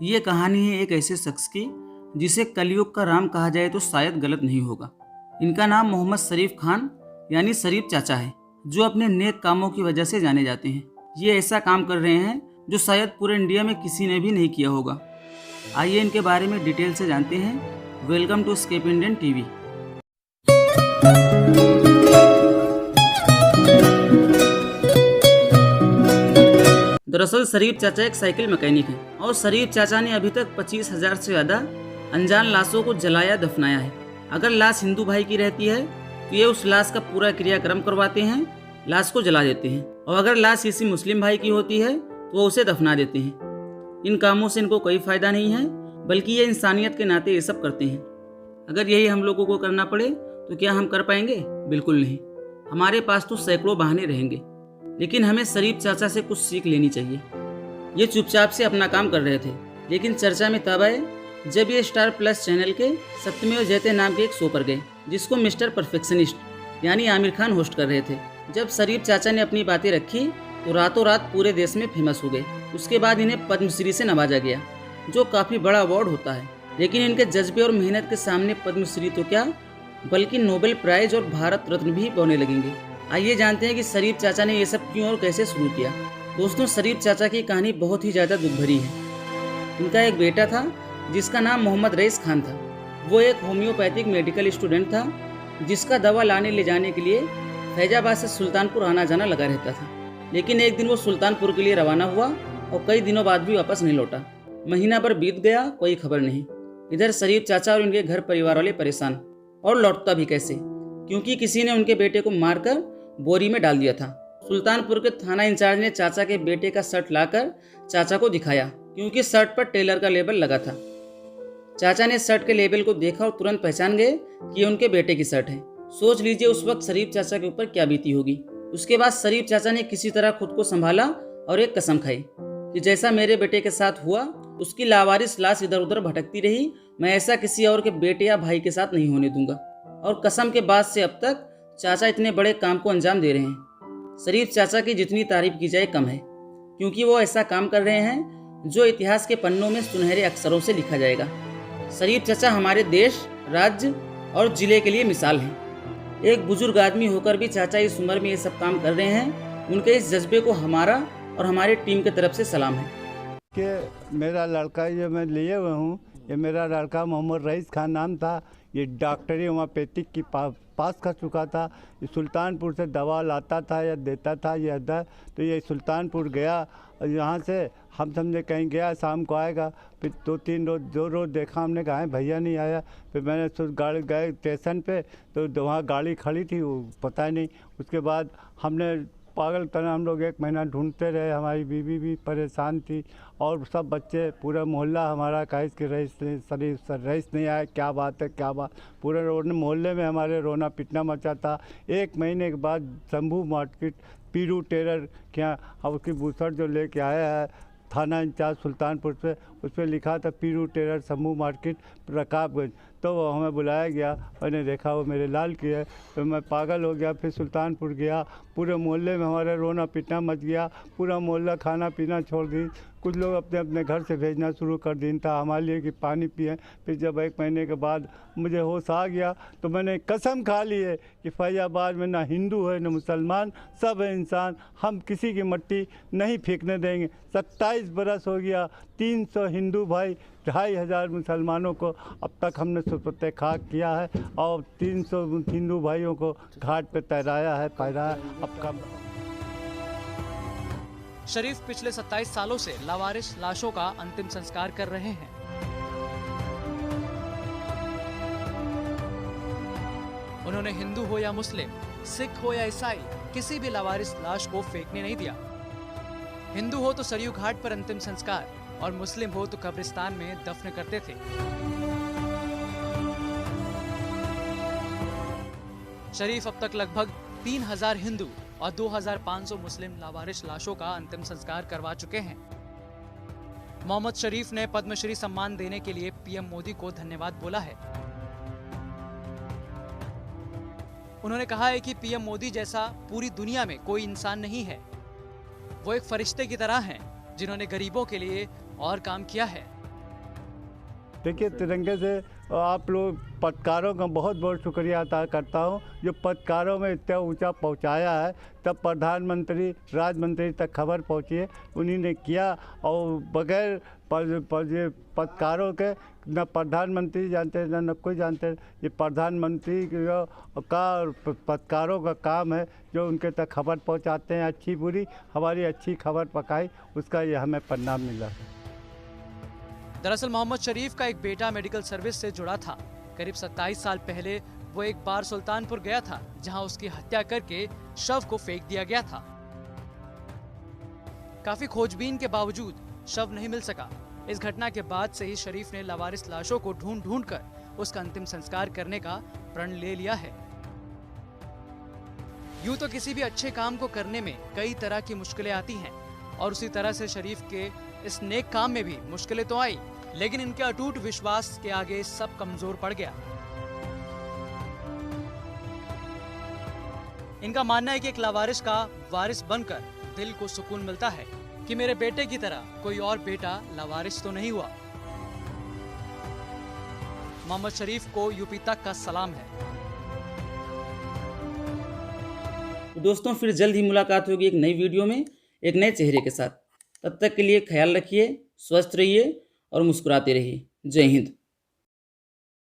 ये कहानी है एक ऐसे शख्स की जिसे कलयुग का राम कहा जाए तो शायद गलत नहीं होगा। इनका नाम मोहम्मद शरीफ खान यानी शरीफ चाचा है, जो अपने नेक कामों की वजह से जाने जाते हैं। ये ऐसा काम कर रहे हैं जो शायद पूरे इंडिया में किसी ने भी नहीं किया होगा। आइए इनके बारे में डिटेल से जानते हैं। Welcome to scape Indian TV. दरअसल शरीफ चाचा एक साइकिल मैकेनिक हैं और शरीफ चाचा ने अभी तक 25,000 से ज़्यादा अनजान लाशों को जलाया दफनाया है। अगर लाश हिंदू भाई की रहती है तो ये उस लाश का पूरा क्रियाक्रम करवाते हैं, लाश को जला देते हैं, और अगर लाश किसी मुस्लिम भाई की होती है तो वो उसे दफना देते हैं। इन कामों से इनको कोई फ़ायदा नहीं है, बल्कि ये इंसानियत के नाते ये सब करते हैं। अगर यही हम लोगों को करना पड़े तो क्या हम कर पाएंगे? बिल्कुल नहीं। हमारे पास तो सैकड़ों बहाने रहेंगे। लेकिन हमें शरीफ चाचा से कुछ सीख लेनी चाहिए। ये चुपचाप से अपना काम कर रहे थे, लेकिन चर्चा में तब आए जब ये स्टार प्लस चैनल के सत्यमेव जयते नाम के एक शो पर गए, जिसको मिस्टर परफेक्शनिस्ट यानी आमिर खान होस्ट कर रहे थे। जब शरीफ चाचा ने अपनी बातें रखी तो रातों रात पूरे देश में फेमस हो गए। उसके बाद इन्हें पद्मश्री से नवाजा गया, जो काफ़ी बड़ा अवार्ड होता है। लेकिन इनके जज्बे और मेहनत के सामने पद्मश्री तो क्या, बल्कि नोबेल प्राइज और भारत रत्न भी पाने लगेंगे। आइए जानते हैं कि शरीफ चाचा ने ये सब क्यों और कैसे शुरू किया। दोस्तों, शरीफ चाचा की कहानी बहुत ही ज़्यादा दुख भरी है। इनका एक बेटा था जिसका नाम मोहम्मद रईस खान था। वो एक होम्योपैथिक मेडिकल स्टूडेंट था, जिसका दवा लाने ले जाने के लिए फैजाबाद से सुल्तानपुर आना जाना लगा रहता था। लेकिन एक दिन वो सुल्तानपुर के लिए रवाना हुआ और कई दिनों बाद भी वापस नहीं लौटा। महीना भर बीत गया, कोई खबर नहीं। इधर शरीफ चाचा और इनके घर परिवार वाले परेशान, और लौटता भी कैसे, क्योंकि किसी ने उनके बेटे को मारकर बोरी में डाल दिया था। सुल्तानपुर के थाना इंचार्ज ने चाचा के बेटे का शर्ट लाकर चाचा को दिखाया, क्योंकि शर्ट पर टेलर का लेबल लगा था। चाचा ने शर्ट के लेबल को देखा और तुरंत पहचान गए कि ये उनके बेटे की शर्ट है। सोच लीजिए उस वक्त शरीफ चाचा के ऊपर क्या बीती होगी। उसके बाद शरीफ चाचा ने किसी तरह खुद को संभाला और एक कसम खाई कि जैसा मेरे बेटे के साथ हुआ, उसकी लावारिस लाश इधर उधर भटकती रही, मैं ऐसा किसी और के बेटे या भाई के साथ नहीं होने दूंगा। और कसम के बाद से अब तक चाचा इतने बड़े काम को अंजाम दे रहे हैं। शरीफ चाचा की जितनी तारीफ की जाए कम है, क्योंकि वो ऐसा काम कर रहे हैं जो इतिहास के पन्नों में सुनहरे अक्षरों से लिखा जाएगा। शरीफ चाचा हमारे देश, राज्य और जिले के लिए मिसाल हैं। एक बुजुर्ग आदमी होकर भी चाचा इस उम्र में ये सब काम कर रहे हैं। उनके इस जज्बे को हमारा और हमारी टीम की तरफ से सलाम है। कि मेरा लड़का जो मैं लिए हुए हूँ, ये मेरा लड़का मोहम्मद रईस खान नाम था। ये डॉक्टरी होम्योपैथिक की पास कर चुका था। ये सुल्तानपुर से दवा लाता था या देता था ये अदर। तो ये सुल्तानपुर गया और यहाँ से हम समझे कहीं गया, शाम को आएगा। फिर 2-3 रोज़ 2 रोज़ देखा हमने, कहा भैया नहीं आया। फिर मैंने गाड़ी गए स्टेशन पे, तो वहाँ गाड़ी खड़ी थी, वो पता नहीं। उसके बाद हमने पागल तरह हम लोग 1 महीना ढूंढते रहे। हमारी बीवी भी परेशान थी और सब बच्चे, पूरा मोहल्ला हमारा कहा इसके रईस नहीं आया, क्या बात है क्या बात। पूरे मोहल्ले में हमारे रोना पिटना मचा था। 1 महीने के बाद शंभू मार्केट पीरू टेलर के यहाँ अब उसकी बूसट जो लेके आया है थाना इंचार्ज सुल्तानपुर से, उस पर लिखा था पीरू टेलर शंभू मार्केट रकाबगंज। तो वो हमें बुलाया गया, मैंने देखा वो मेरे लाल की है, तो मैं पागल हो गया। फिर सुल्तानपुर गया, पूरे मोहल्ले में हमारे रोना पिटना मच गया। पूरा मोहल्ला खाना पीना छोड़ दी, कुछ लोग अपने अपने घर से भेजना शुरू कर दी था हमारे लिए कि पानी पिए। फिर जब 1 महीने के बाद मुझे होश आ गया तो मैंने कसम खा ली है कि फैजाबाद में ना हिंदू है ना मुसलमान, सब है इंसान। हम किसी की मट्टी नहीं फेंकने देंगे। 27 बरस हो गया, 300 हिंदू भाई, 2,500 मुसलमानों को अब तक हमने सुपुर्द खाक किया है और 300 हिंदू भाइयों को घाट पे तैराया है, पैराया। अब कब शरीफ पिछले 27 सालों से लावारिस लाशों का अंतिम संस्कार कर रहे हैं। उन्होंने हिंदू हो या मुस्लिम, सिख हो या ईसाई, किसी भी लावारिस लाश को फेंकने नहीं दिया। हिंदू हो तो सरयू घाट पर अंतिम संस्कार और मुस्लिम हो तो कब्रिस्तान में दफन करते थे। शरीफ अब तक लगभग 3,000 हिंदू और 2,500 मुस्लिम लावारिस लाशों का अंतिम संस्कार करवा चुके हैं। मोहम्मद शरीफ ने पद्मश्री सम्मान देने के लिए पीएम मोदी को धन्यवाद बोला है। उन्होंने कहा है कि पीएम मोदी जैसा पूरी दुनिया में कोई इंसान नहीं है। वो एक फरिश्ते की तरह हैं जिन्होंने गरीबों के लिए और काम किया है। देखिए, तिरंगे से आप लोग पत्रकारों का बहुत बहुत शुक्रिया अदा करता हूँ, जो पत्रकारों में इतना ऊंचा पहुँचाया है। तब प्रधानमंत्री राज्य मंत्री तक खबर पहुँची है, उन्हीं ने किया। और बगैर ये पत्रकारों के न प्रधानमंत्री जानते न कोई जानते। ये प्रधानमंत्री का और पत्रकारों का काम है, जो उनके तक खबर पहुँचाते हैं। अच्छी बुरी हमारी अच्छी खबर पकाई, उसका ये हमें परिणाम मिला। दरअसल मोहम्मद शरीफ का एक बेटा मेडिकल सर्विस से जुड़ा था। करीब 27 साल पहले वो एक बार सुल्तानपुर गया था, जहां उसकी हत्या करके शव को फेंक दिया गया था। काफी खोजबीन के बावजूद शव नहीं मिल सका। इस घटना के बाद से ही शरीफ ने लावारिस लाशों को ढूंढ ढूंढ कर उसका अंतिम संस्कार करने का प्रण ले लिया है। यूं तो किसी भी अच्छे काम को करने में कई तरह की मुश्किलें आती हैं, और उसी तरह से शरीफ के इस नेक काम में भी मुश्किलें तो आई, लेकिन इनके अटूट विश्वास के आगे सब कमजोर पड़ गया। इनका मानना है कि एक लावारिस का वारिस बनकर दिल को सुकून मिलता है कि मेरे बेटे की तरह कोई और बेटा लावारिस तो नहीं हुआ। मोहम्मद शरीफ को यूपी तक का सलाम है। दोस्तों, फिर जल्द ही मुलाकात होगी एक नई वीडियो में एक नए चेहरे के साथ। तब तक के लिए ख्याल रखिए, स्वस्थ रहिए और मुस्कुराते रहिए। जय हिंद।